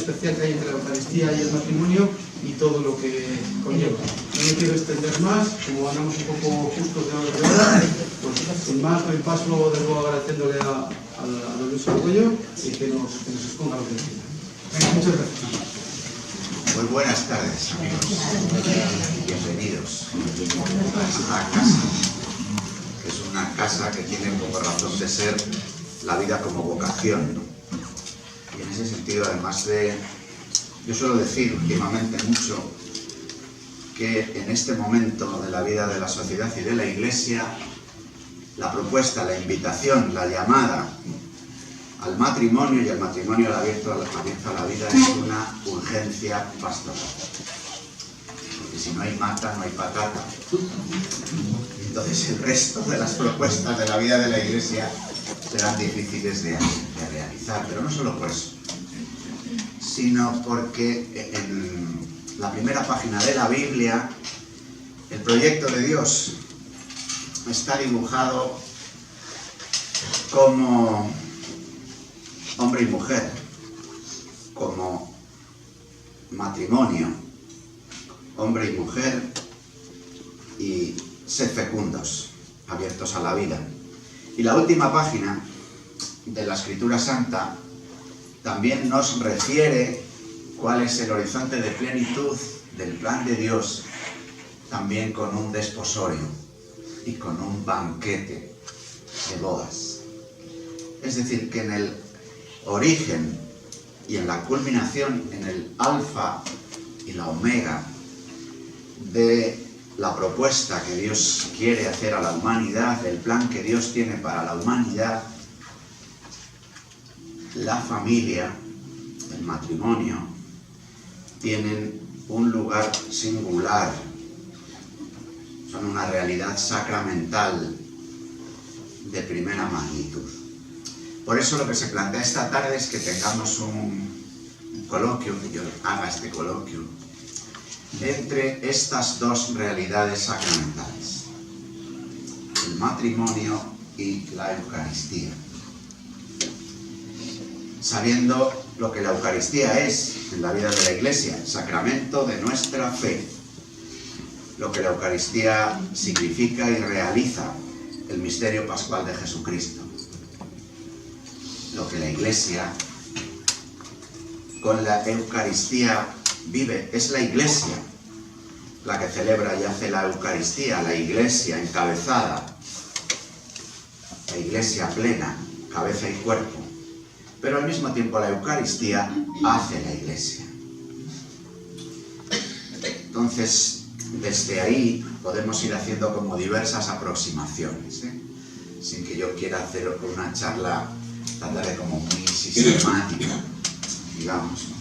especial que hay entre la Eucaristía y el matrimonio y todo lo que conlleva. No me quiero extender más, como andamos un poco justos de hora, pues sin más doy paso de nuevo agradeciéndole a don Luis Argüello y que nos exponga lo que necesita. Muchas gracias. Muy buenas tardes, amigos. Bienvenidos a esta casa, que es una casa que tiene como razón de ser la vida como vocación, ¿no? Y en ese sentido, además de... Yo suelo decir últimamente mucho que en este momento de la vida de la sociedad y de la Iglesia, la propuesta, la invitación, la llamada al matrimonio y al matrimonio abierto a la vida es una urgencia pastoral. Porque si no hay mata, no hay patata. Entonces el resto de las propuestas de la vida de la Iglesia serán difíciles de realizar, pero no solo por eso, sino porque en la primera página de la Biblia el proyecto de Dios está dibujado como hombre y mujer, como matrimonio, hombre y mujer, y sed fecundos, abiertos a la vida. Y la última página de la Escritura Santa también nos refiere cuál es el horizonte de plenitud del plan de Dios, también con un desposorio y con un banquete de bodas. Es decir, que en el origen y en la culminación, en el alfa y la omega de la propuesta que Dios quiere hacer a la humanidad, del plan que Dios tiene para la humanidad, la familia, el matrimonio, tienen un lugar singular, son una realidad sacramental de primera magnitud. Por eso lo que se plantea esta tarde es que tengamos un coloquio, que yo haga este coloquio, entre estas dos realidades sacramentales, el matrimonio y la Eucaristía. Sabiendo lo que la Eucaristía es en la vida de la Iglesia, el sacramento de nuestra fe, lo que la Eucaristía significa y realiza, el misterio pascual de Jesucristo, lo que la Iglesia con la Eucaristía vive. Es la Iglesia la que celebra y hace la Eucaristía, la Iglesia encabezada, la Iglesia plena, cabeza y cuerpo. Pero al mismo tiempo la Eucaristía hace la Iglesia. Entonces, desde ahí podemos ir haciendo como diversas aproximaciones, sin que yo quiera hacer una charla esta tarde como muy sistemática, digamos, ¿no?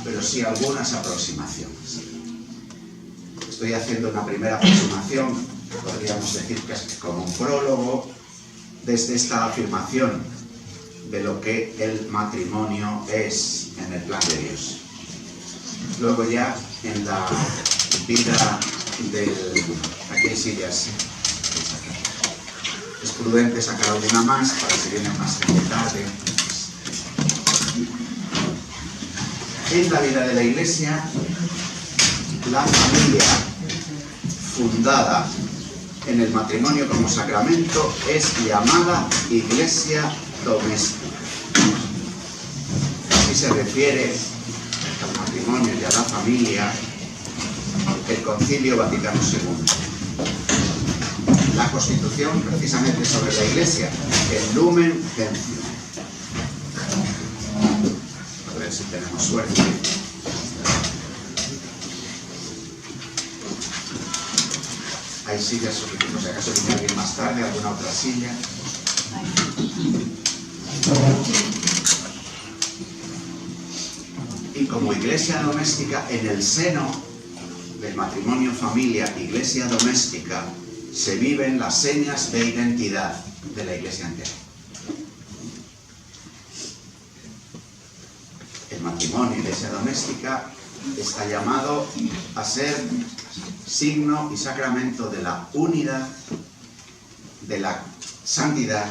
Pero sí algunas aproximaciones. Estoy haciendo una primera aproximación, podríamos decir que es como un prólogo, desde esta afirmación de lo que el matrimonio es en el plan de Dios. Luego ya en la vida del... Aquí hay sillas. Es prudente sacar alguna más para que viene más tarde. En la vida de la Iglesia, la familia fundada en el matrimonio como sacramento es llamada Iglesia doméstica. Así se refiere al matrimonio y a la familia el Concilio Vaticano II. La Constitución, precisamente sobre la Iglesia, el Lumen Gentium. A ver si tenemos suerte. Hay sillas suficientes, por si acaso viene alguien más tarde, alguna otra silla. Y como Iglesia doméstica, en el seno del matrimonio, familia, Iglesia doméstica, se viven las señas de identidad de la Iglesia entera. El matrimonio, Iglesia doméstica, está llamado a ser signo y sacramento de la unidad, de la santidad,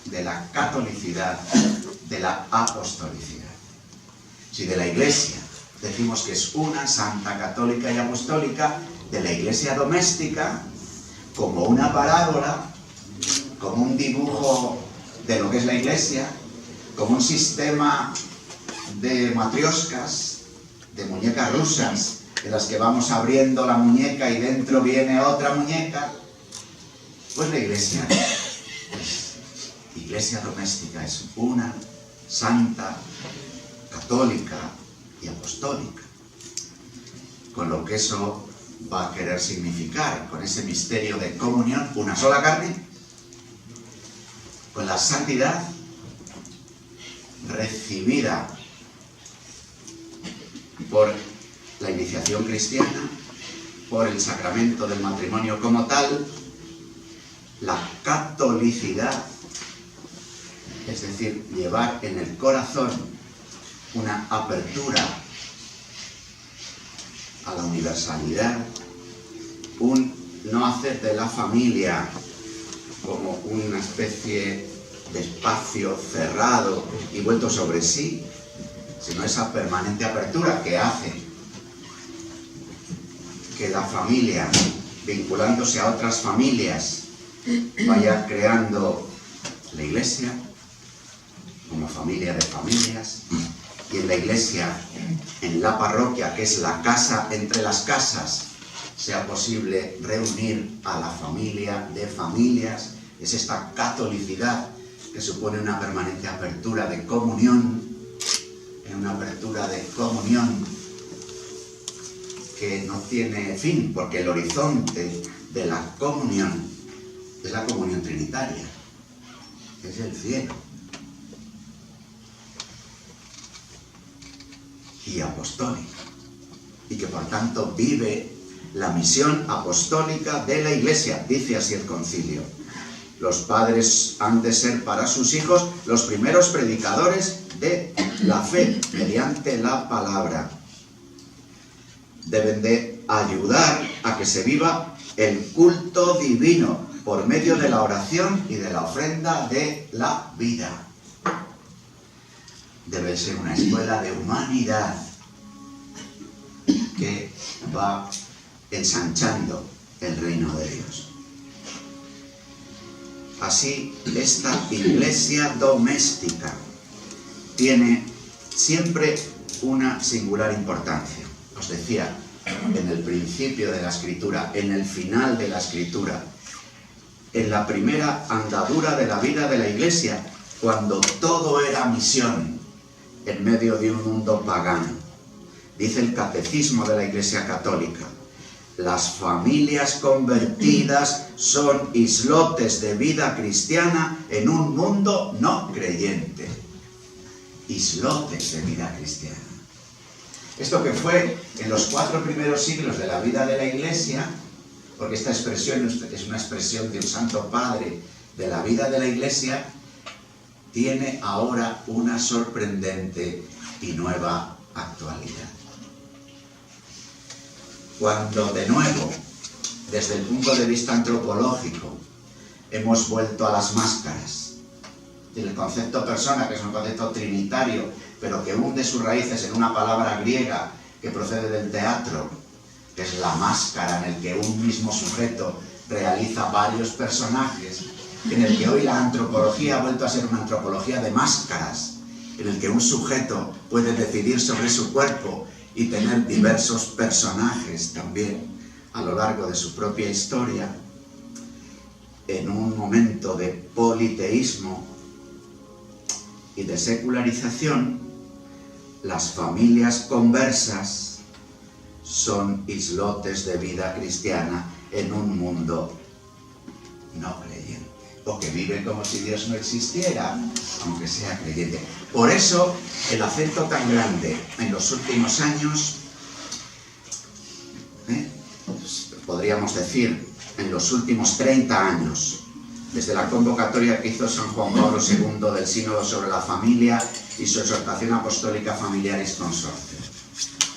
de la catolicidad, de la apostolicidad. Si de la Iglesia decimos que es una, santa, católica y apostólica, de la Iglesia doméstica, como una parábola, como un dibujo de lo que es la Iglesia, como un sistema de matrioscas, de muñecas rusas, en las que vamos abriendo la muñeca y dentro viene otra muñeca, pues la Iglesia es Iglesia doméstica, es una, santa, católica y apostólica, con lo que eso va a querer significar, con ese misterio de comunión, una sola carne, con la santidad recibida por la iniciación cristiana, por el sacramento del matrimonio como tal, la catolicidad, es decir, llevar en el corazón una apertura a la universalidad, un no hacer de la familia como una especie de espacio cerrado y vuelto sobre sí, sino esa permanente apertura que hace que la familia, vinculándose a otras familias, vaya creando la Iglesia como familia de familias, y en la Iglesia, en la parroquia, que es la casa entre las casas, sea posible reunir a la familia de familias. Es esta catolicidad que supone una permanente apertura de comunión, una apertura de comunión que no tiene fin, porque el horizonte de la comunión es la comunión trinitaria, es el cielo. Y apostólica, y que por tanto vive la misión apostólica de la Iglesia. Dice así el concilio: los padres han de ser para sus hijos los primeros predicadores de la fe mediante la palabra. Deben de ayudar a que se viva el culto divino por medio de la oración y de la ofrenda de la vida. Debe ser una escuela de humanidad que va ensanchando el reino de Dios. Así, esta Iglesia doméstica tiene siempre una singular importancia. Os decía, en el principio de la Escritura, en el final de la Escritura, en la primera andadura de la vida de la Iglesia, cuando todo era misión en medio de un mundo pagano. Dice el Catecismo de la Iglesia Católica: las familias convertidas son islotes de vida cristiana en un mundo no creyente. Islotes de vida cristiana. Esto que fue en los 4 primeros siglos de la vida de la Iglesia, porque esta expresión es una expresión de un Santo Padre de la vida de la Iglesia, tiene ahora una sorprendente y nueva actualidad. Cuando de nuevo, desde el punto de vista antropológico, hemos vuelto a las máscaras, y el concepto persona, que es un concepto trinitario, pero que hunde sus raíces en una palabra griega que procede del teatro, que es la máscara, en el que un mismo sujeto realiza varios personajes, en el que hoy la antropología ha vuelto a ser una antropología de máscaras, en el que un sujeto puede decidir sobre su cuerpo y tener diversos personajes también a lo largo de su propia historia. En un momento de politeísmo y de secularización, las familias conversas son islotes de vida cristiana en un mundo no creyente, o que vive como si Dios no existiera, aunque sea creyente. Por eso el acento tan grande en los últimos años, pues podríamos decir en los últimos 30 años, desde la convocatoria que hizo San Juan Pablo II del Sínodo sobre la Familia y su exhortación apostólica Familiaris Consortio,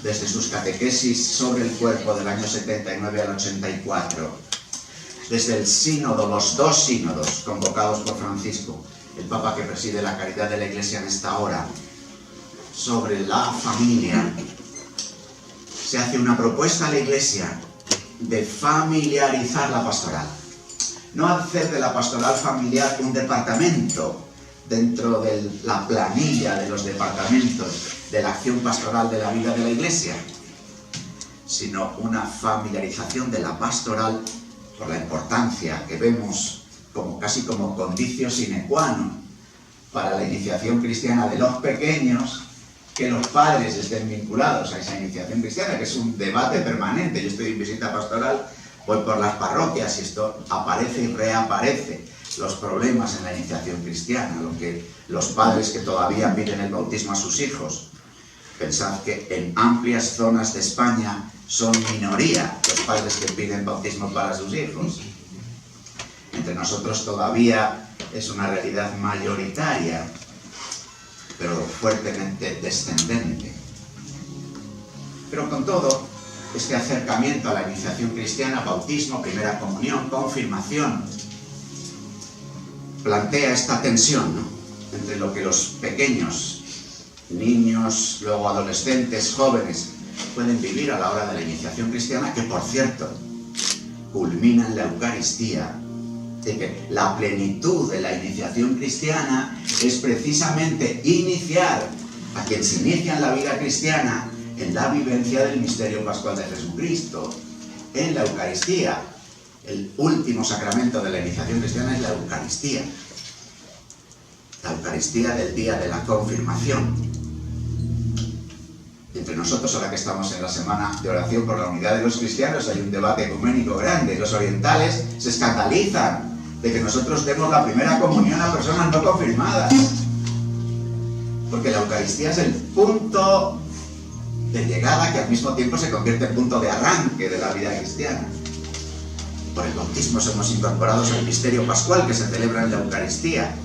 desde sus catequesis sobre el cuerpo del año 79 al 84, desde el sínodo, los 2 sínodos convocados por Francisco, el Papa que preside la caridad de la Iglesia en esta hora, sobre la familia, se hace una propuesta a la Iglesia de familiarizar la pastoral. No hacer de la pastoral familiar un departamento dentro de la planilla de los departamentos de la acción pastoral de la vida de la Iglesia, sino una familiarización de la pastoral por la importancia que vemos casi como conditio sine qua non para la iniciación cristiana de los pequeños, que los padres estén vinculados a esa iniciación cristiana, que es un debate permanente. Yo estoy en visita pastoral, voy por las parroquias y esto aparece y reaparece, los problemas en la iniciación cristiana, lo que los padres que todavía piden el bautismo a sus hijos. Pensad que en amplias zonas de España son minoría los padres que piden bautismo para sus hijos. Entre nosotros todavía es una realidad mayoritaria, pero fuertemente descendente. Pero con todo, este acercamiento a la iniciación cristiana, bautismo, primera comunión, confirmación, plantea esta tensión, ¿no?, entre lo que los pequeños, niños, luego adolescentes, jóvenes, pueden vivir a la hora de la iniciación cristiana, que por cierto, culmina en la Eucaristía, de que la plenitud de la iniciación cristiana es precisamente iniciar a quien se inicia en la vida cristiana en la vivencia del misterio pascual de Jesucristo, en la Eucaristía. El último sacramento de la iniciación cristiana es la Eucaristía del día de la confirmación. Entre nosotros, ahora que estamos en la semana de oración por la unidad de los cristianos, hay un debate ecuménico grande. Los orientales se escandalizan de que nosotros demos la primera comunión a personas no confirmadas, porque la Eucaristía es el punto de llegada que al mismo tiempo se convierte en punto de arranque de la vida cristiana. Por el bautismo somos incorporados al misterio pascual que se celebra en la Eucaristía,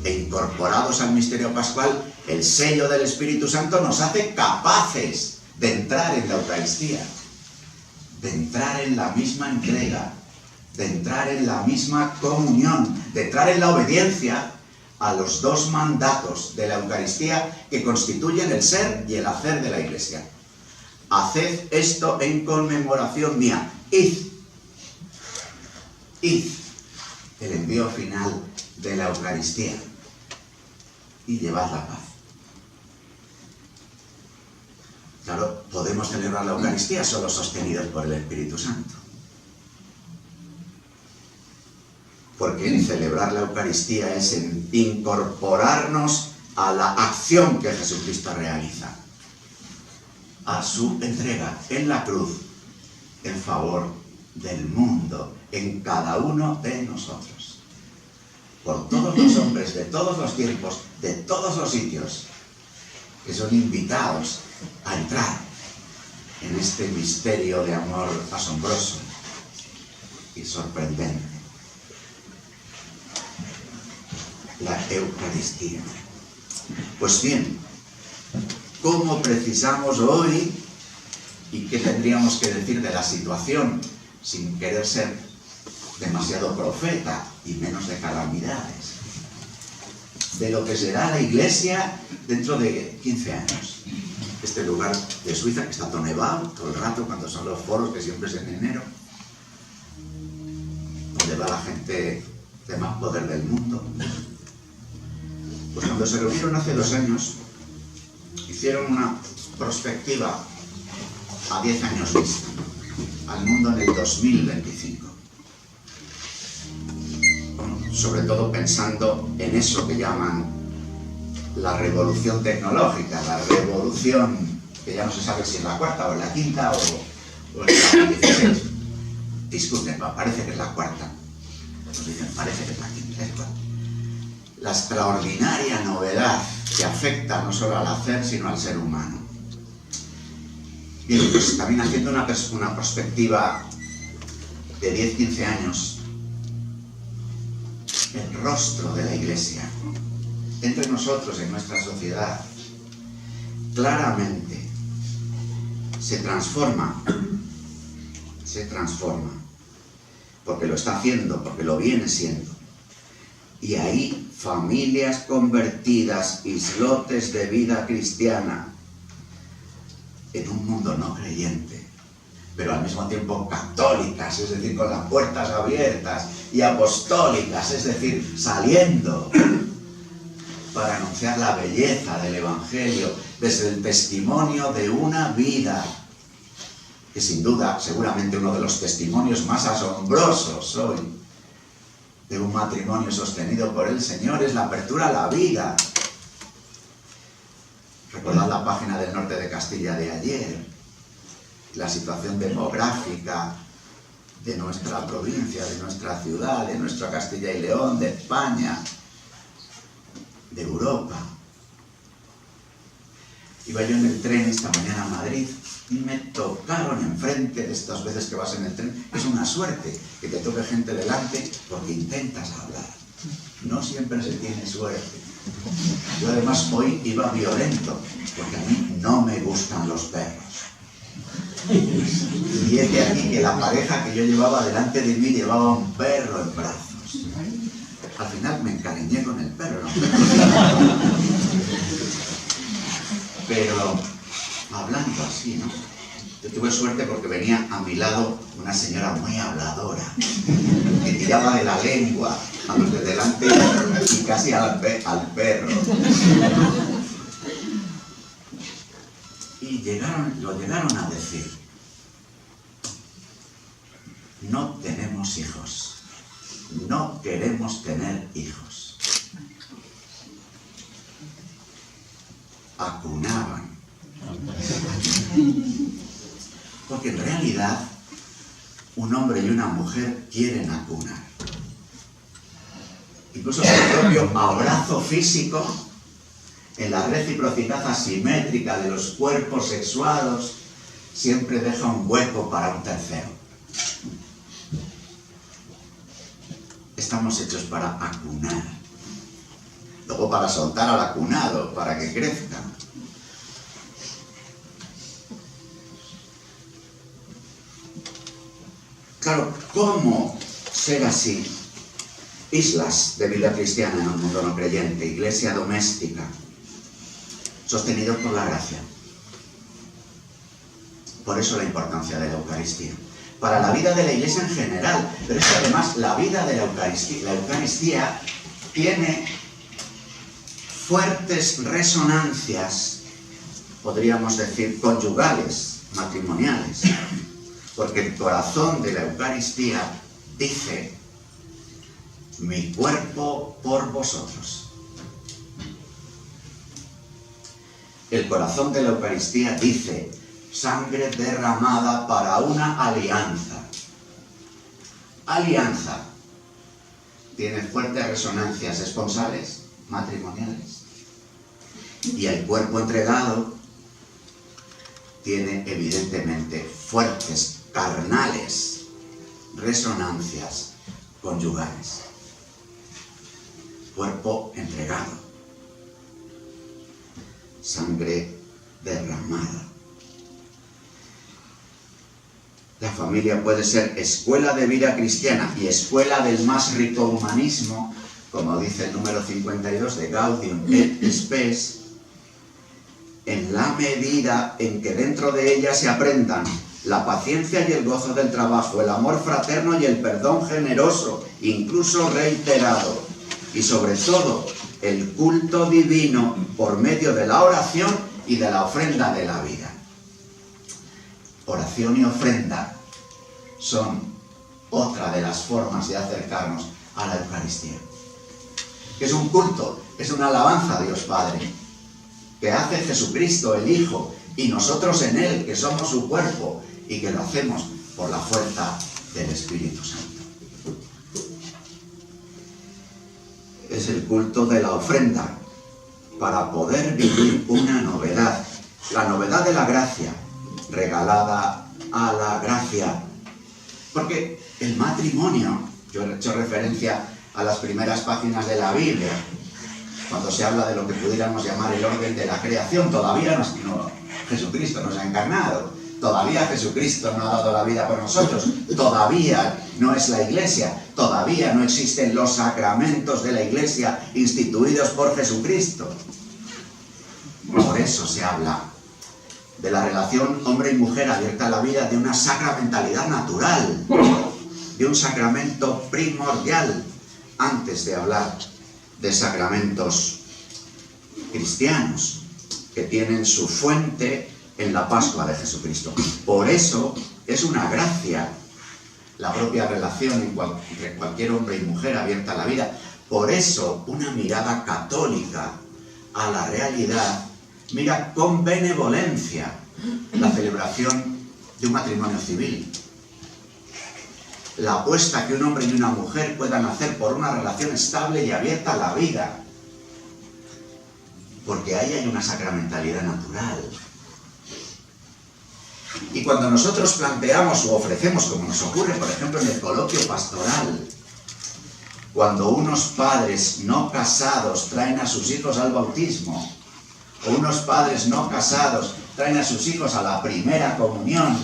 e incorporados al misterio pascual, el sello del Espíritu Santo nos hace capaces de entrar en la Eucaristía, de entrar en la misma entrega, de entrar en la misma comunión, de entrar en la obediencia a los dos mandatos de la Eucaristía que constituyen el ser y el hacer de la Iglesia. Haced esto en conmemoración mía. Id, el envío final de la Eucaristía, y llevad la paz. Claro, podemos celebrar la Eucaristía solo sostenidos por el Espíritu Santo, porque el celebrar la Eucaristía es incorporarnos a la acción que Jesucristo realiza, a su entrega en la cruz en favor del mundo, en cada uno de nosotros, por todos los hombres de todos los tiempos, de todos los sitios, que son invitados a entrar en este misterio de amor asombroso y sorprendente, la Eucaristía. Pues bien, ¿cómo precisamos hoy y qué tendríamos que decir de la situación, sin querer ser demasiado profeta y menos de calamidades, de lo que será la Iglesia dentro de 15 años? Este lugar de Suiza que está todo nevado todo el rato, cuando son los foros, que siempre es en enero, donde va la gente de más poder del mundo. Pues cuando se reunieron hace 2 años, hicieron una prospectiva a 10 años vista, al mundo en el 2025. Bueno, sobre todo pensando en eso que llaman la revolución tecnológica, la revolución que ya no se sabe si es la cuarta o en la quinta o en la 16. Discuten, parece que es la cuarta. Nos dicen, parece que es la quinta, es cuarta. La extraordinaria novedad que afecta no solo al hacer, sino al ser humano. Bien, pues también haciendo una perspectiva de 10-15 años, el rostro de la Iglesia entre nosotros, en nuestra sociedad, claramente se transforma, porque lo está haciendo, porque lo viene siendo. Y ahí familias convertidas, islotes de vida cristiana, en un mundo no creyente, pero al mismo tiempo católicas, es decir, con las puertas abiertas, y apostólicas, es decir, saliendo para anunciar la belleza del Evangelio desde el testimonio de una vida, que sin duda, seguramente uno de los testimonios más asombrosos hoy de un matrimonio sostenido por el Señor es la apertura a la vida. Recordad la página del Norte de Castilla de ayer, la situación demográfica de nuestra provincia, de nuestra ciudad, de nuestra Castilla y León, de España, de Europa. Iba yo en el tren esta mañana a Madrid y me tocaron enfrente, de estas veces que vas en el tren. Es una suerte que te toque gente delante porque intentas hablar. No siempre se tiene suerte. Yo además hoy iba violento porque a mí no me gustan los perros. Y es de aquí que la pareja que yo llevaba delante de mí llevaba un perro en brazos. Al final me encariñé con el perro, ¿no? Pero hablando así, ¿no? Yo tuve suerte porque venía a mi lado una señora muy habladora, que tiraba de la lengua a los de delante y casi al perro. Y lo llegaron a decir: no tenemos hijos, no queremos tener hijos. Acunaban. Porque en realidad un hombre y una mujer quieren acunar. Incluso el propio abrazo físico, en la reciprocidad asimétrica de los cuerpos sexuados, siempre deja un hueco para un tercero. Estamos hechos para acunar. Luego para soltar al acunado, para que crezca. Claro, ¿cómo ser así? Islas de vida cristiana en un mundo no creyente, iglesia doméstica, sostenidos por la gracia. Por eso la importancia de la Eucaristía. Para la vida de la iglesia en general, pero es que además la vida de la Eucaristía tiene fuertes resonancias, podríamos decir, conyugales, matrimoniales, porque el corazón de la Eucaristía dice: mi cuerpo por vosotros. El corazón de la Eucaristía dice: sangre derramada para una alianza. Alianza tiene fuertes resonancias esponsales, matrimoniales. Y el cuerpo entregado tiene evidentemente fuertes, carnales, resonancias conyugales. Cuerpo entregado. Sangre derramada. La familia puede ser escuela de vida cristiana y escuela del más rico humanismo, como dice el número 52 de Gaudium et Spes, en la medida en que dentro de ella se aprendan la paciencia y el gozo del trabajo, el amor fraterno y el perdón generoso, incluso reiterado, y sobre todo el culto divino por medio de la oración y de la ofrenda de la vida. Oración y ofrenda son otra de las formas de acercarnos a la Eucaristía. Es un culto, es una alabanza a Dios Padre, que hace Jesucristo el Hijo y nosotros en Él, que somos su cuerpo, y que lo hacemos por la fuerza del Espíritu Santo. Es el culto de la ofrenda para poder vivir una novedad, la novedad de la gracia, regalada a la gracia. Porque el matrimonio, yo he hecho referencia a las primeras páginas de la Biblia, cuando se habla de lo que pudiéramos llamar el orden de la creación, todavía no, Jesucristo nos ha encarnado, Todavía Jesucristo no ha dado la vida por nosotros. Todavía no es la Iglesia. Todavía no existen los sacramentos de la Iglesia instituidos por Jesucristo. Por eso se habla de la relación hombre y mujer abierta a la vida, de una sacramentalidad natural, de un sacramento primordial, antes de hablar de sacramentos cristianos que tienen su fuente en la Pascua de Jesucristo. Por eso es una gracia la propia relación entre cualquier hombre y mujer abierta a la vida. Por eso una mirada católica a la realidad mira con benevolencia la celebración de un matrimonio civil. La apuesta que un hombre y una mujer puedan hacer por una relación estable y abierta a la vida. Porque ahí hay una sacramentalidad natural. Y cuando nosotros planteamos o ofrecemos, como nos ocurre, por ejemplo, en el coloquio pastoral, cuando unos padres no casados traen a sus hijos al bautismo, o unos padres no casados traen a sus hijos a la primera comunión,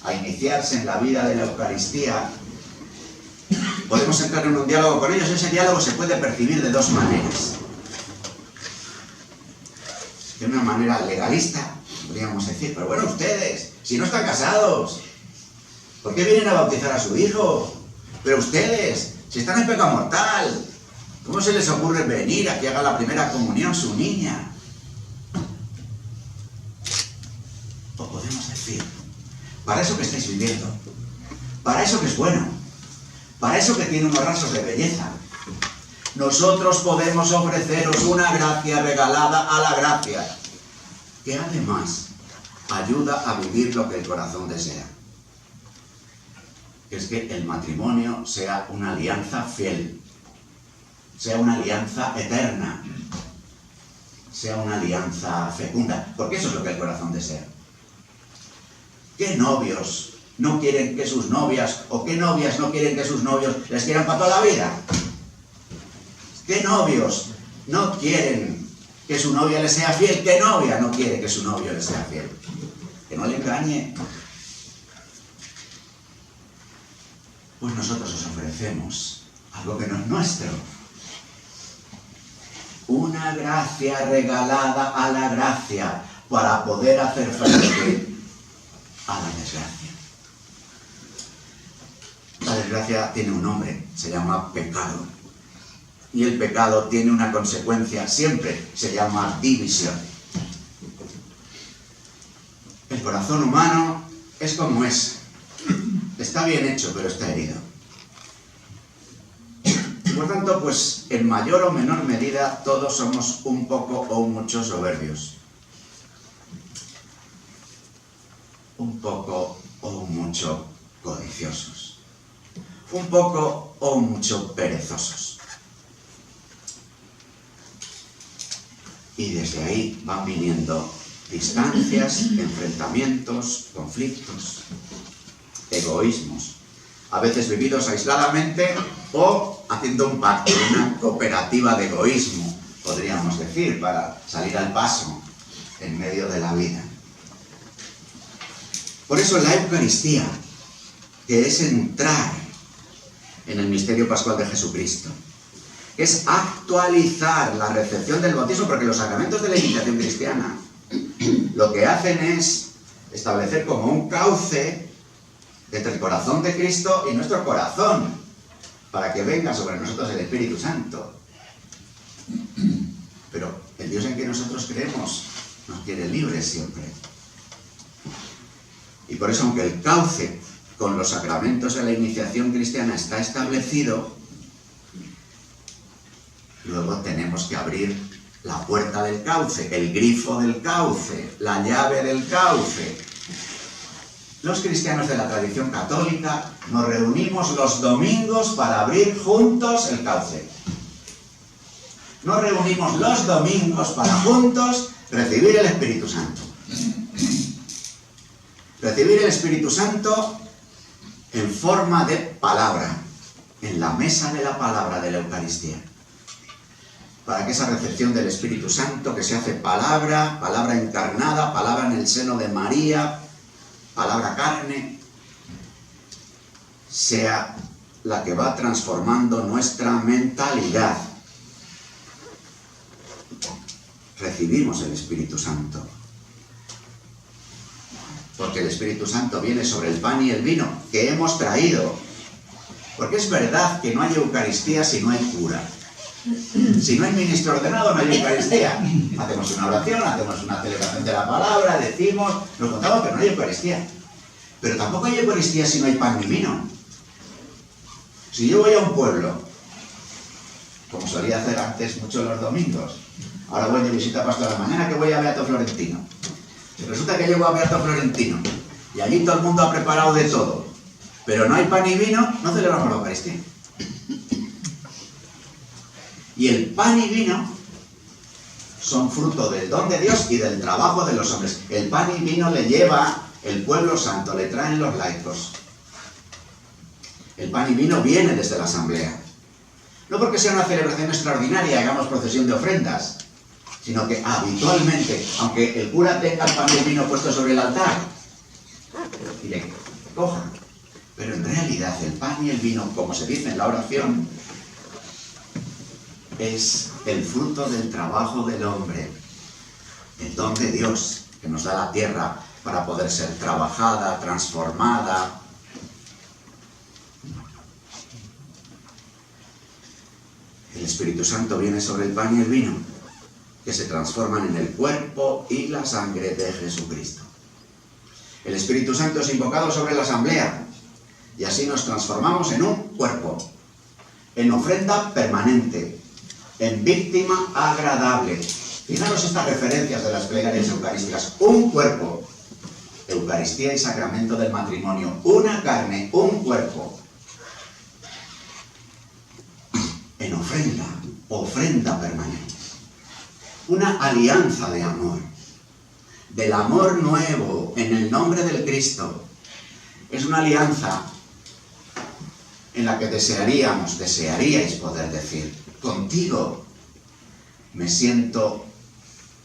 a iniciarse en la vida de la Eucaristía, podemos entrar en un diálogo con ellos. Ese diálogo se puede percibir de dos maneras. De una manera legalista, podríamos decir, pero bueno, ustedes, si no están casados, ¿por qué vienen a bautizar a su hijo? Pero ustedes, si están en pecado mortal, ¿cómo se les ocurre venir a que haga la primera comunión su niña? O podemos decir, para eso que estáis viviendo, para eso que es bueno, para eso que tiene unos rasgos de belleza, nosotros podemos ofreceros una gracia regalada a la gracia, que además ayuda a vivir lo que el corazón desea. Es que el matrimonio sea una alianza fiel, sea una alianza eterna, sea una alianza fecunda, porque eso es lo que el corazón desea. ¿Qué novios no quieren que sus novias, o qué novias no quieren que sus novios les quieran para toda la vida? ¿Qué novios no quieren que su novia le sea fiel? ¿Qué novia no quiere que su novio le sea fiel? Que no le engañe. Pues nosotros os ofrecemos algo que no es nuestro. Una gracia regalada a la gracia para poder hacer frente a la desgracia. La desgracia tiene un nombre, se llama pecado. Y el pecado tiene una consecuencia, siempre se llama división. El corazón humano es como es. Está bien hecho, pero está herido. Y por tanto, pues en mayor o menor medida, todos somos un poco o mucho soberbios. Un poco o mucho codiciosos. Un poco o mucho perezosos. Y desde ahí van viniendo distancias, enfrentamientos, conflictos, egoísmos, a veces vividos aisladamente o haciendo un pacto, una cooperativa de egoísmo, podríamos decir, para salir al paso en medio de la vida. Por eso la Eucaristía, que es entrar en el misterio pascual de Jesucristo, es actualizar la recepción del bautismo, porque los sacramentos de la iniciación cristiana lo que hacen es establecer como un cauce entre el corazón de Cristo y nuestro corazón, para que venga sobre nosotros el Espíritu Santo. Pero el Dios en que nosotros creemos nos quiere libres siempre. Y por eso, aunque el cauce con los sacramentos de la iniciación cristiana está establecido, luego tenemos que abrir la puerta del cauce, el grifo del cauce, la llave del cauce. Los cristianos de la tradición católica nos reunimos los domingos para abrir juntos el cauce. Nos reunimos los domingos para juntos recibir el Espíritu Santo. Recibir el Espíritu Santo en forma de palabra, en la mesa de la palabra de la Eucaristía. Para que esa recepción del Espíritu Santo, que se hace palabra, palabra encarnada, palabra en el seno de María, palabra carne, sea la que va transformando nuestra mentalidad. Recibimos el Espíritu Santo, porque el Espíritu Santo viene sobre el pan y el vino que hemos traído. Porque es verdad que no hay Eucaristía si no hay cura. Si no hay ministro ordenado, no hay Eucaristía. Hacemos una oración, hacemos una celebración de la palabra, decimos, nos contamos, pero no hay Eucaristía. Pero tampoco hay Eucaristía si no hay pan ni vino. Si yo voy a un pueblo, como solía hacer antes mucho los domingos, ahora voy de visita pastoral, mañana que voy a Beato Florentino. Y resulta que llego a Beato Florentino y allí todo el mundo ha preparado de todo, pero no hay pan ni vino, no celebramos la Eucaristía. Y el pan y vino son fruto del don de Dios y del trabajo de los hombres. El pan y vino le lleva el pueblo santo, le traen los laicos. El pan y vino viene desde la asamblea. No porque sea una celebración extraordinaria y hagamos procesión de ofrendas, sino que habitualmente, aunque el cura tenga el pan y el vino puesto sobre el altar y le coja, pero en realidad el pan y el vino, como se dice en la oración, es el fruto del trabajo del hombre, el don de Dios que nos da la tierra para poder ser trabajada, transformada. El Espíritu Santo viene sobre el pan y el vino, que se transforman en el cuerpo y la sangre de Jesucristo. El Espíritu Santo es invocado sobre la asamblea, y así nos transformamos en un cuerpo, en ofrenda permanente, en víctima agradable. Fijaros estas referencias de las plegarias eucarísticas. Un cuerpo, Eucaristía y sacramento del matrimonio. Una carne, un cuerpo. En ofrenda, ofrenda permanente. Una alianza de amor. Del amor nuevo en el nombre del Cristo. Es una alianza en la que desearíais poder decir: contigo me siento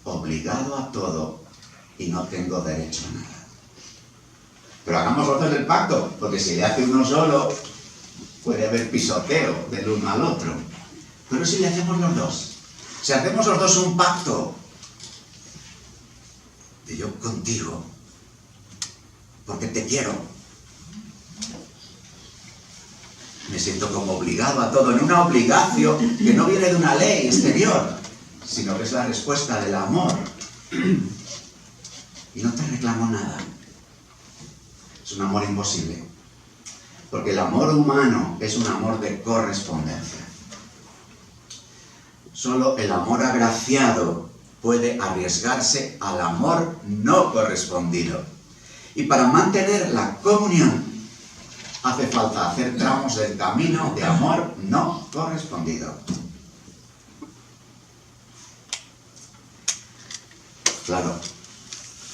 obligado a todo y no tengo derecho a nada. Pero hagamos los dos del pacto, porque si le hace uno solo, puede haber pisoteo del uno al otro. Pero si le hacemos los dos, si hacemos los dos un pacto de yo contigo, porque te quiero, me siento como obligado a todo, en una obligación que no viene de una ley exterior, sino que es la respuesta del amor. Y no te reclamo nada. Es un amor imposible. Porque el amor humano es un amor de correspondencia. Solo el amor agraciado puede arriesgarse al amor no correspondido. Y para mantener la comunión, hace falta hacer tramos del camino de amor no correspondido. Claro,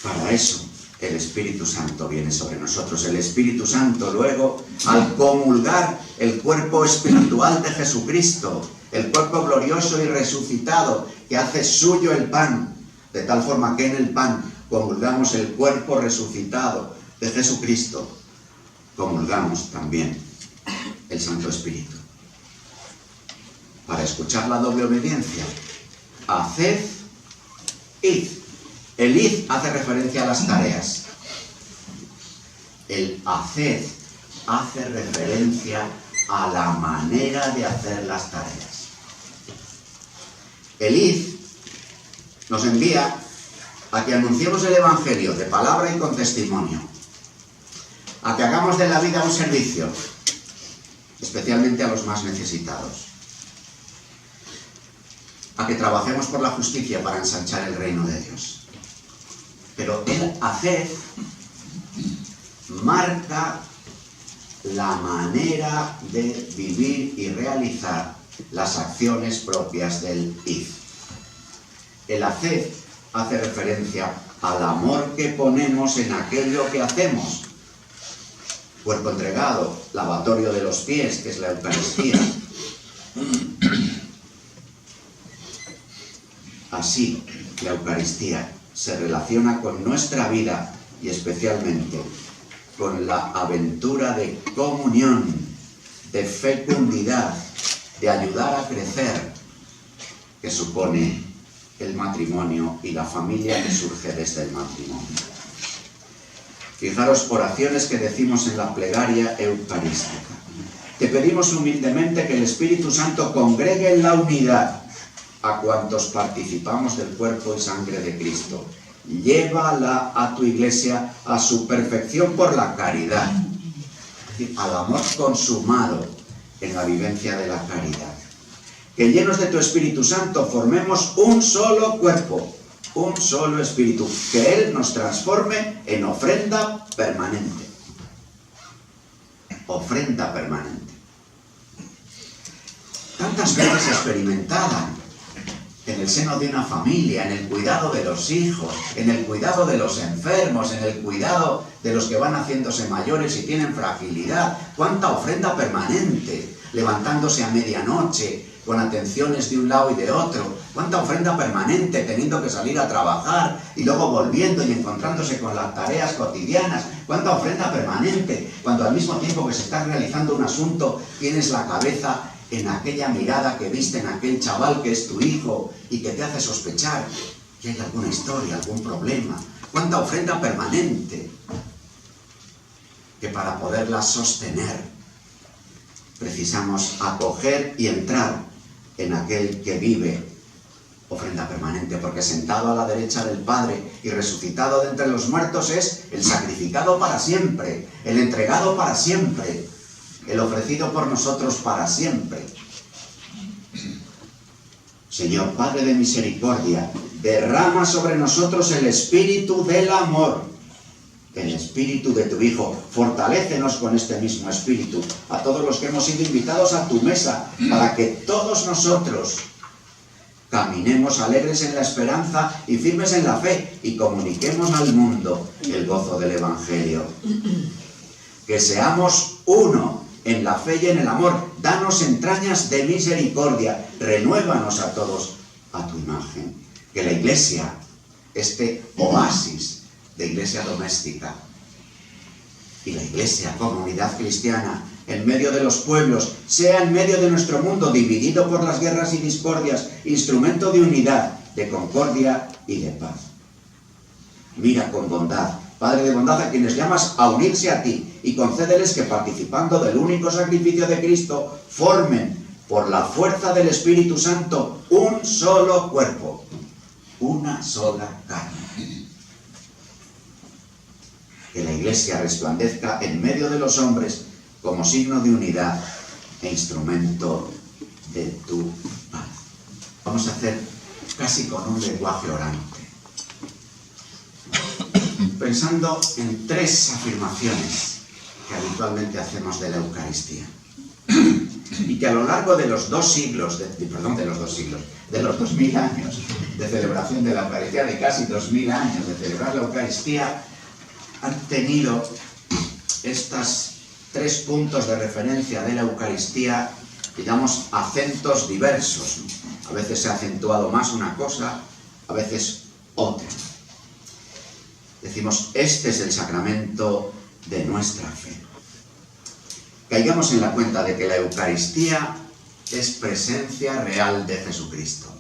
para eso el Espíritu Santo viene sobre nosotros. El Espíritu Santo luego, al comulgar el cuerpo espiritual de Jesucristo, el cuerpo glorioso y resucitado, que hace suyo el pan, de tal forma que en el pan comulgamos el cuerpo resucitado de Jesucristo, comulgamos también el Santo Espíritu. Para escuchar la doble obediencia, haced, id. El id hace referencia a las tareas. El haced hace referencia a la manera de hacer las tareas. El id nos envía a que anunciemos el Evangelio de palabra y con testimonio, a que hagamos de la vida un servicio, especialmente a los más necesitados, a que trabajemos por la justicia para ensanchar el reino de Dios. Pero el hacer marca la manera de vivir y realizar las acciones propias del id. El hacer hace referencia al amor que ponemos en aquello que hacemos. Cuerpo entregado, lavatorio de los pies, que es la Eucaristía. Así, la Eucaristía se relaciona con nuestra vida y especialmente con la aventura de comunión, de fecundidad, de ayudar a crecer, que supone el matrimonio y la familia que surge desde el matrimonio. Fijaros, oraciones que decimos en la plegaria eucarística. Te pedimos humildemente que el Espíritu Santo congregue en la unidad a cuantos participamos del cuerpo y sangre de Cristo. Llévala a tu iglesia a su perfección por la caridad, es decir, al amor consumado en la vivencia de la caridad. Que llenos de tu Espíritu Santo formemos un solo cuerpo, un solo espíritu, que Él nos transforme en ofrenda permanente. Ofrenda permanente. Tantas veces experimentada en el seno de una familia, en el cuidado de los hijos, en el cuidado de los enfermos, en el cuidado de los que van haciéndose mayores y tienen fragilidad. ¡Cuánta ofrenda permanente! Levantándose a medianoche, con atenciones de un lado y de otro. ¡Cuánta ofrenda permanente! Teniendo que salir a trabajar y luego volviendo y encontrándose con las tareas cotidianas. ¡Cuánta ofrenda permanente! Cuando al mismo tiempo que se está realizando un asunto, tienes la cabeza en aquella mirada que viste en aquel chaval que es tu hijo y que te hace sospechar que hay alguna historia, algún problema. ¡Cuánta ofrenda permanente! Que para poderla sostener precisamos acoger y entrar en aquel que vive ofrenda permanente, porque sentado a la derecha del Padre y resucitado de entre los muertos es el sacrificado para siempre, el entregado para siempre, el ofrecido por nosotros para siempre. Señor Padre de misericordia, derrama sobre nosotros el espíritu del amor, el espíritu de tu Hijo. Fortalécenos con este mismo espíritu a todos los que hemos sido invitados a tu mesa, para que todos nosotros caminemos alegres en la esperanza y firmes en la fe y comuniquemos al mundo el gozo del Evangelio. Que seamos uno en la fe y en el amor. Danos entrañas de misericordia. Renuévanos a todos a tu imagen. Que la Iglesia, este oasis de iglesia doméstica, y la Iglesia, comunidad cristiana, en medio de los pueblos, sea en medio de nuestro mundo dividido por las guerras y discordias, instrumento de unidad, de concordia y de paz. Mira con bondad, Padre de bondad, a quienes llamas a unirse a ti, y concédeles que, participando del único sacrificio de Cristo, formen, por la fuerza del Espíritu Santo, un solo cuerpo, una sola carne. Que la Iglesia resplandezca en medio de los hombres como signo de unidad e instrumento de tu paz. Vamos a hacer casi con un lenguaje orante, pensando en tres afirmaciones que habitualmente hacemos de la Eucaristía y que a lo largo de los 2000 años de celebración de la Eucaristía, de casi 2000 años de celebrar la Eucaristía, han tenido estos tres puntos de referencia de la Eucaristía, digamos, acentos diversos. A veces se ha acentuado más una cosa, a veces otra. Decimos, este es el sacramento de nuestra fe. Caigamos en la cuenta de que la Eucaristía es presencia real de Jesucristo.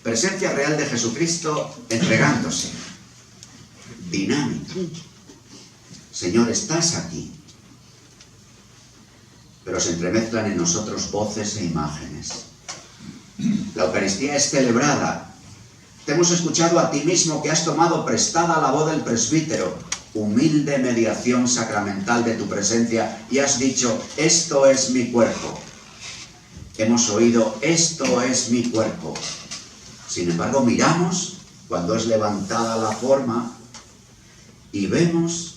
Presencia real de Jesucristo entregándose. Dinámica. Señor, estás aquí. Pero se entremezclan en nosotros voces e imágenes. La Eucaristía es celebrada. Te hemos escuchado a ti mismo que has tomado prestada la voz del presbítero, humilde mediación sacramental de tu presencia, y has dicho, esto es mi cuerpo. Hemos oído, esto es mi cuerpo. Sin embargo, miramos cuando es levantada la forma y vemos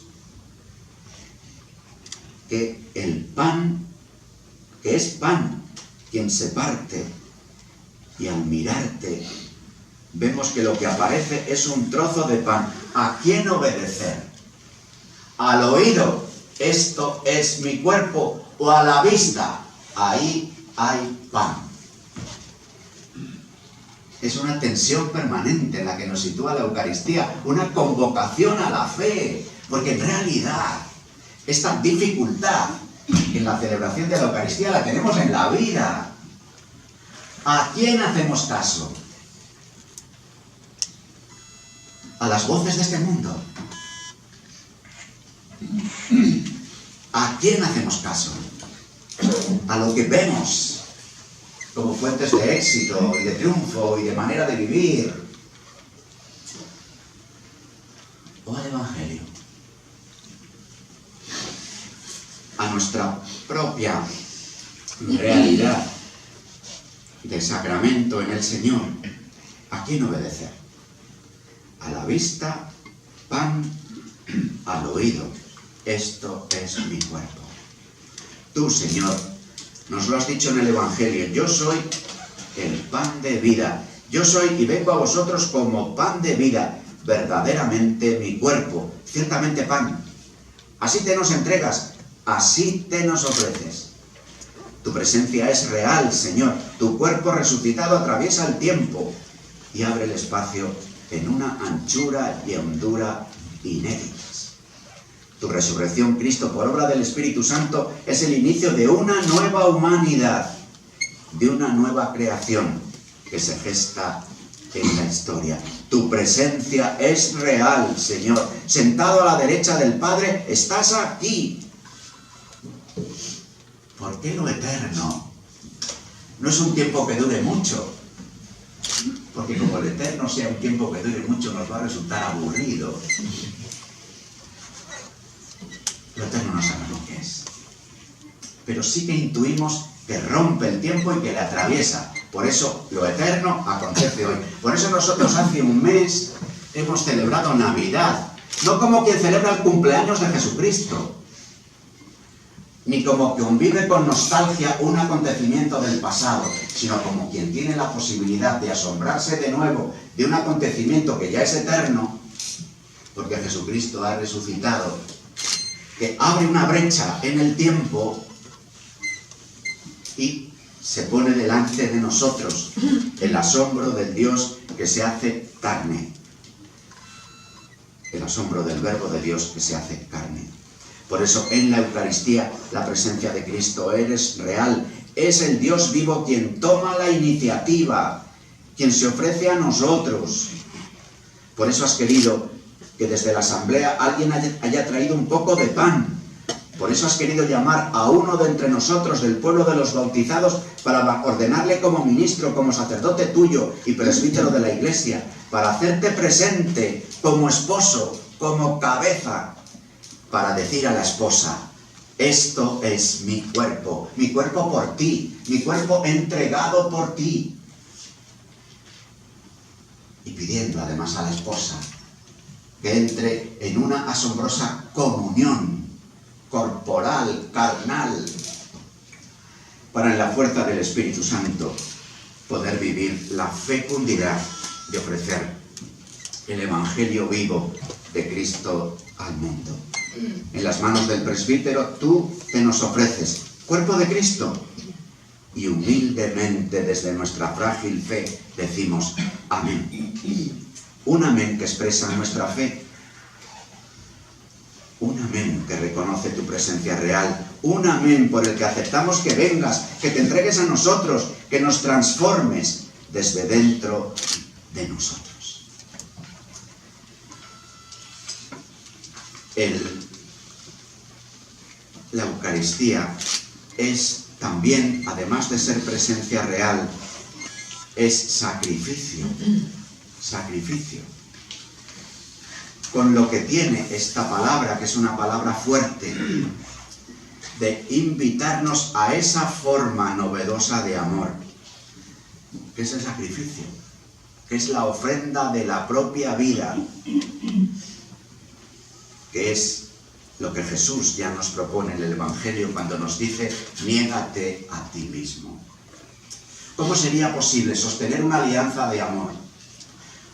que el pan, que es pan, quien se parte, y al mirarte vemos que lo que aparece es un trozo de pan. ¿A quién obedecer? ¿Al oído? Esto es mi cuerpo. ¿O a la vista? Ahí hay pan. Es una tensión permanente en la que nos sitúa la Eucaristía, una convocación a la fe, porque en realidad esta dificultad en la celebración de la Eucaristía la tenemos en la vida. ¿A quién hacemos caso? ¿A las voces de este mundo? ¿A quién hacemos caso? A lo que vemos como fuentes de éxito y de triunfo y de manera de vivir. ¿O al Evangelio? A nuestra propia realidad de sacramento en el Señor. ¿A quién obedecer? A la vista, pan, al oído. Esto es mi cuerpo. Tú, Señor, nos lo has dicho en el Evangelio. Yo soy el pan de vida. Yo soy y vengo a vosotros como pan de vida. Verdaderamente mi cuerpo. Ciertamente pan. Así te nos entregas. Así te nos ofreces. Tu presencia es real, Señor. Tu cuerpo resucitado atraviesa el tiempo y abre el espacio en una anchura y hondura inéditas. Tu resurrección, Cristo, por obra del Espíritu Santo, es el inicio de una nueva humanidad, de una nueva creación que se gesta en la historia. Tu presencia es real, Señor. Sentado a la derecha del Padre, estás aquí. ¿Por qué lo eterno? No es un tiempo que dure mucho, porque como el eterno sea un tiempo que dure mucho, nos va a resultar aburrido. Lo eterno no sabemos lo que es, pero sí que intuimos que rompe el tiempo y que le atraviesa. Por eso lo eterno acontece hoy. Por eso nosotros hace un mes hemos celebrado Navidad, no como quien celebra el cumpleaños de Jesucristo, ni como quien vive con nostalgia un acontecimiento del pasado, sino como quien tiene la posibilidad de asombrarse de nuevo de un acontecimiento que ya es eterno, porque Jesucristo ha resucitado, que abre una brecha en el tiempo y se pone delante de nosotros el asombro del Dios que se hace carne, el asombro del Verbo de Dios que se hace carne. Por eso en la Eucaristía la presencia de Cristo es real. Es el Dios vivo quien toma la iniciativa, quien se ofrece a nosotros. Por eso has querido que desde la asamblea alguien haya traído un poco de pan. Por eso has querido llamar a uno de entre nosotros del pueblo de los bautizados para ordenarle como ministro, como sacerdote tuyo y presbítero de la Iglesia, para hacerte presente como esposo, como cabeza, para decir a la esposa: esto es mi cuerpo por ti, mi cuerpo entregado por ti. Y pidiendo además a la esposa que entre en una asombrosa comunión corporal, carnal, para en la fuerza del Espíritu Santo poder vivir la fecundidad de ofrecer el Evangelio vivo de Cristo al mundo. En las manos del presbítero tú te nos ofreces, cuerpo de Cristo, y humildemente desde nuestra frágil fe decimos amén. Un amén que expresa nuestra fe, un amén que reconoce tu presencia real, un amén por el que aceptamos que vengas, que te entregues a nosotros, que nos transformes desde dentro de nosotros. La Eucaristía es también, además de ser presencia real, es sacrificio. Sacrificio. Con lo que tiene esta palabra, que es una palabra fuerte, de invitarnos a esa forma novedosa de amor, que es el sacrificio, que es la ofrenda de la propia vida, que es lo que Jesús ya nos propone en el Evangelio cuando nos dice: niégate a ti mismo. ¿Cómo sería posible sostener una alianza de amor?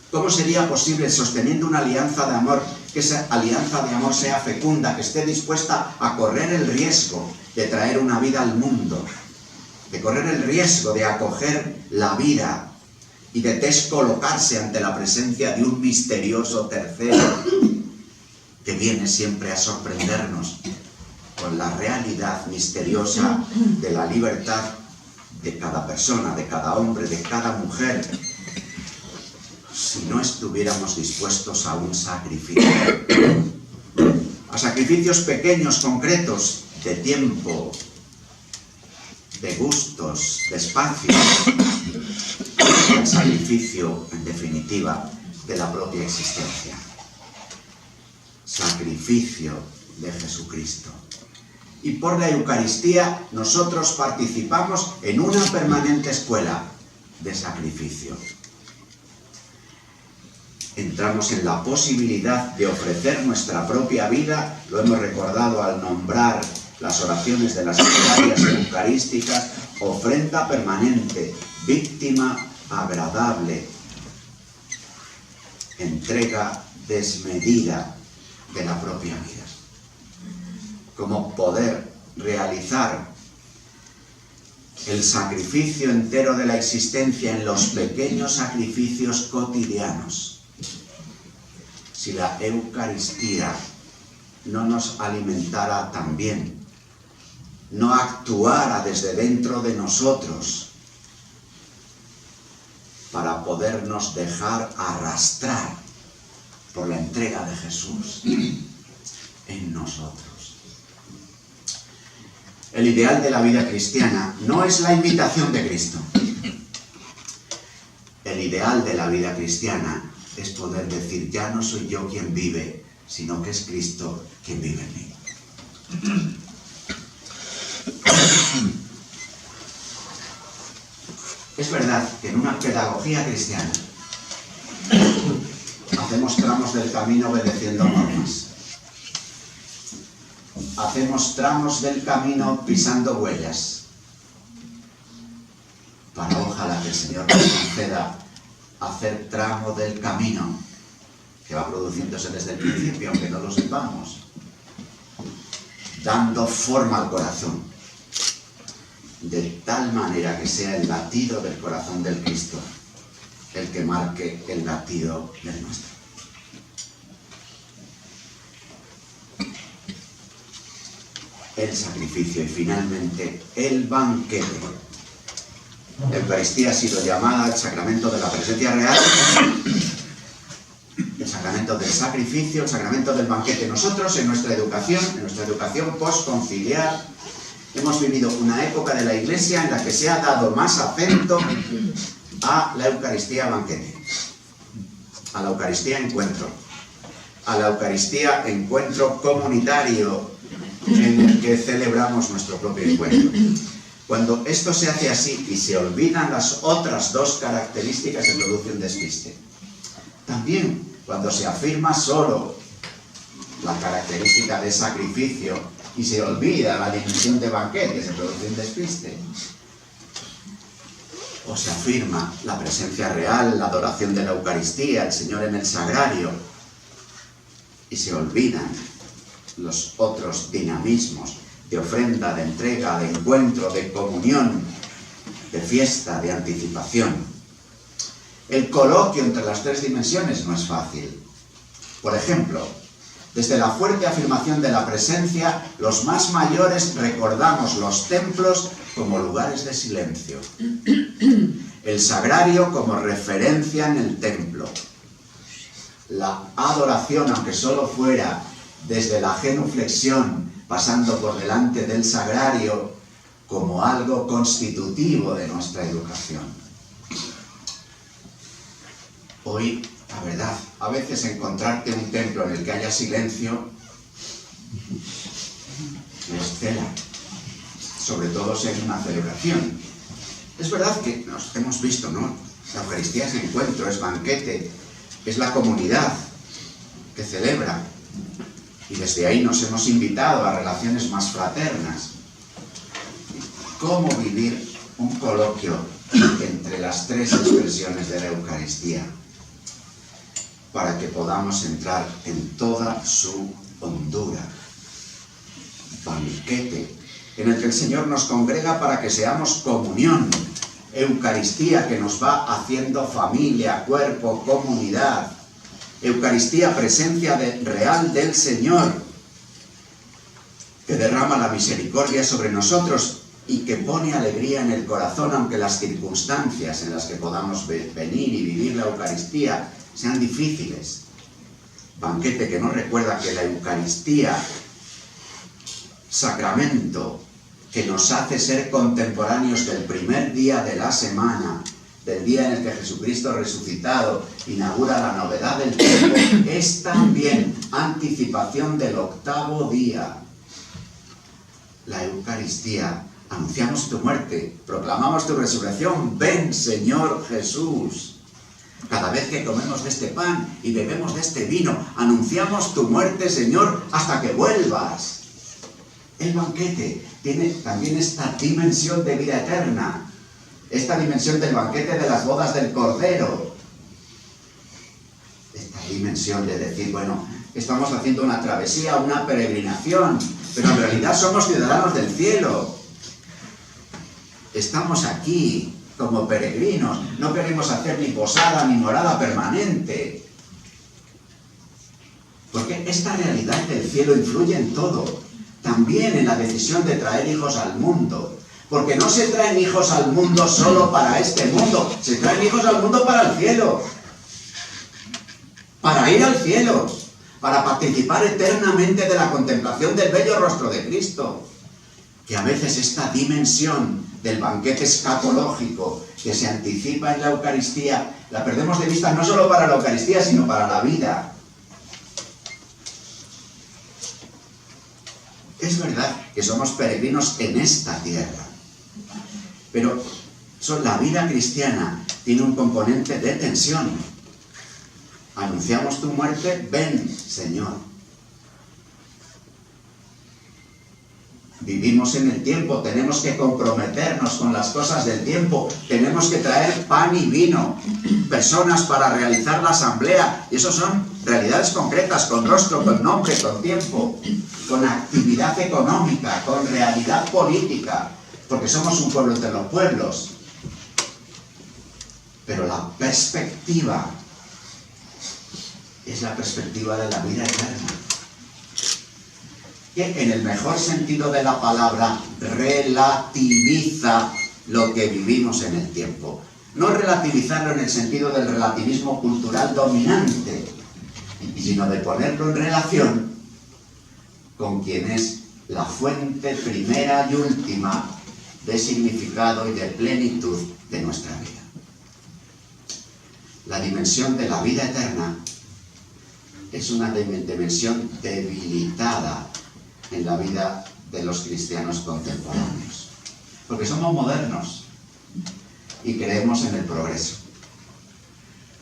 ¿Cómo sería posible, sosteniendo una alianza de amor, que esa alianza de amor sea fecunda, que esté dispuesta a correr el riesgo de traer una vida al mundo, de correr el riesgo de acoger la vida y de descolocarse ante la presencia de un misterioso tercero que viene siempre a sorprendernos con la realidad misteriosa de la libertad de cada persona, de cada hombre, de cada mujer, si no estuviéramos dispuestos a un sacrificio, a sacrificios pequeños, concretos, de tiempo, de gustos, de espacio, el sacrificio, en definitiva, de la propia existencia. Sacrificio de Jesucristo. Y por la Eucaristía nosotros participamos en una permanente escuela de sacrificio. Entramos en la posibilidad de ofrecer nuestra propia vida, lo hemos recordado al nombrar las oraciones de las plegarias eucarísticas, ofrenda permanente, víctima agradable, entrega desmedida de la propia vida, como poder realizar el sacrificio entero de la existencia en los pequeños sacrificios cotidianos. Si la Eucaristía no nos alimentara también, no actuara desde dentro de nosotros para podernos dejar arrastrar por la entrega de Jesús en nosotros. El ideal de la vida cristiana no es la imitación de Cristo. El ideal de la vida cristiana es poder decir, ya no soy yo quien vive, sino que es Cristo quien vive en mí. Es verdad que en una pedagogía cristiana hacemos tramos del camino obedeciendo normas. Hacemos tramos del camino pisando huellas. Para ojalá que el Señor nos conceda hacer tramo del camino que va produciéndose desde el principio, aunque no lo sepamos, dando forma al corazón, de tal manera que sea el latido del corazón del Cristo el que marque el latido del nuestro. El sacrificio y finalmente el banquete. La Eucaristía ha sido llamada el sacramento de la presencia real, el sacramento del sacrificio, el sacramento del banquete. Nosotros en nuestra educación postconciliar, hemos vivido una época de la Iglesia en la que se ha dado más acento a la Eucaristía banquete, a la Eucaristía encuentro, a la Eucaristía encuentro comunitario en el que celebramos nuestro propio encuentro. Cuando esto se hace así y se olvidan las otras dos características, se produce un despiste. También cuando se afirma solo la característica de sacrificio y se olvida la dimensión de banquete, se produce un despiste. O se afirma la presencia real, la adoración de la Eucaristía, el Señor en el sagrario, y se olvidan los otros dinamismos de ofrenda, de entrega, de encuentro, de comunión, de fiesta, de anticipación. El coloquio entre las tres dimensiones no es fácil. Por ejemplo, desde la fuerte afirmación de la presencia, los más mayores recordamos los templos como lugares de silencio, el sagrario como referencia en el templo, la adoración, aunque solo fuera desde la genuflexión, pasando por delante del sagrario, como algo constitutivo de nuestra educación. Hoy, la verdad, a veces encontrarte un templo en el que haya silencio es tela, sobre todo si es una celebración. Es verdad que nos hemos visto, ¿no? La Eucaristía es encuentro, es banquete, es la comunidad que celebra. Y desde ahí nos hemos invitado a relaciones más fraternas. ¿Cómo vivir un coloquio entre las tres expresiones de la Eucaristía? Para que podamos entrar en toda su hondura. Banquete, en el que el Señor nos congrega para que seamos comunión, Eucaristía que nos va haciendo familia, cuerpo, comunidad. Eucaristía, presencia real del Señor, que derrama la misericordia sobre nosotros y que pone alegría en el corazón, aunque las circunstancias en las que podamos venir y vivir la Eucaristía sean difíciles. Banquete que nos recuerda que la Eucaristía, sacramento que nos hace ser contemporáneos del primer día de la semana, del día en el que Jesucristo resucitado inaugura la novedad del tiempo, es también anticipación del octavo día. La Eucaristía, anunciamos tu muerte, proclamamos tu resurrección, ven Señor Jesús. Cada vez que comemos de este pan y bebemos de este vino, anunciamos tu muerte, Señor, hasta que vuelvas. El banquete tiene también esta dimensión de vida eterna, esta dimensión del banquete de las bodas del Cordero, esta dimensión de decir, bueno, estamos haciendo una travesía, una peregrinación, pero en realidad somos ciudadanos del cielo. Estamos aquí como peregrinos, no queremos hacer ni posada ni morada permanente. Porque esta realidad del cielo influye en todo, también en la decisión de traer hijos al mundo. Porque no se traen hijos al mundo solo para este mundo, se traen hijos al mundo para el cielo. Para ir al cielo, para participar eternamente de la contemplación del bello rostro de Cristo. Que a veces esta dimensión del banquete escatológico que se anticipa en la Eucaristía, la perdemos de vista no solo para la Eucaristía, sino para la vida. Es verdad que somos peregrinos en esta tierra, pero la vida cristiana tiene un componente de tensión. Anunciamos tu muerte, ven, Señor. Vivimos en el tiempo, tenemos que comprometernos con las cosas del tiempo, tenemos que traer pan y vino, personas para realizar la asamblea, y eso son realidades concretas, con rostro, con nombre, con tiempo, con actividad económica, con realidad política, porque somos un pueblo entre los pueblos. Pero la perspectiva es la perspectiva de la vida eterna, que en el mejor sentido de la palabra relativiza lo que vivimos en el tiempo. No relativizarlo en el sentido del relativismo cultural dominante, sino de ponerlo en relación con quien es la fuente primera y última de significado y de plenitud de nuestra vida. La dimensión de la vida eterna es una dimensión debilitada en la vida de los cristianos contemporáneos, porque somos modernos y creemos en el progreso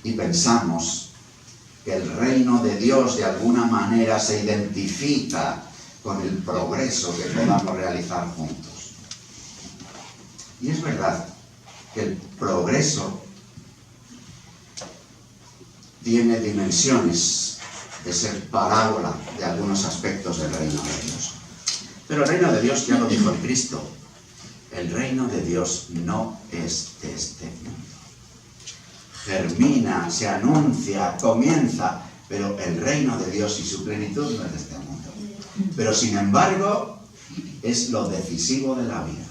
y pensamos que el reino de Dios de alguna manera se identifica con el progreso que podamos realizar juntos. Y es verdad que el progreso tiene dimensiones de ser parábola de algunos aspectos del reino de Dios. Pero el reino de Dios, ya lo dijo el Cristo, el reino de Dios no es de este mundo. Germina, se anuncia, comienza, pero el reino de Dios y su plenitud no es de este mundo. Pero sin embargo, es lo decisivo de la vida.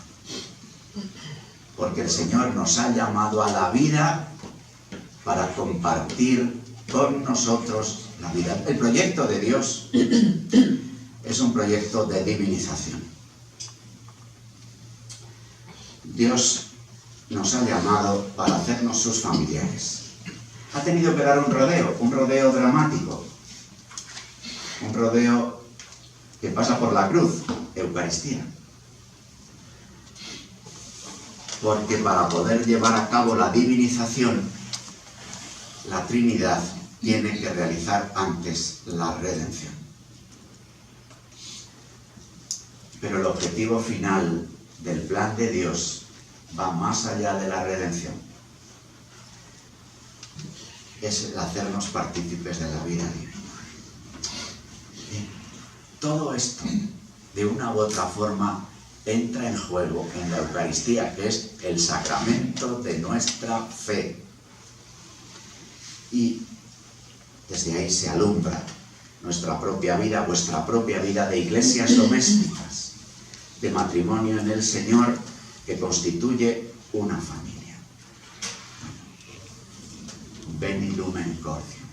Porque el Señor nos ha llamado a la vida para compartir con nosotros la vida. El proyecto de Dios es un proyecto de divinización. Dios nos ha llamado para hacernos sus familiares. Ha tenido que dar un rodeo dramático, un rodeo que pasa por la cruz, Eucaristía. Porque para poder llevar a cabo la divinización, la Trinidad tiene que realizar antes la redención. Pero el objetivo final del plan de Dios va más allá de la redención. Es el hacernos partícipes de la vida divina. Bien, todo esto, de una u otra forma, entra en juego en la Eucaristía, que es el sacramento de nuestra fe. Y desde ahí se alumbra nuestra propia vida, vuestra propia vida de iglesias domésticas, de matrimonio en el Señor, que constituye una familia. Beni lumen cordium.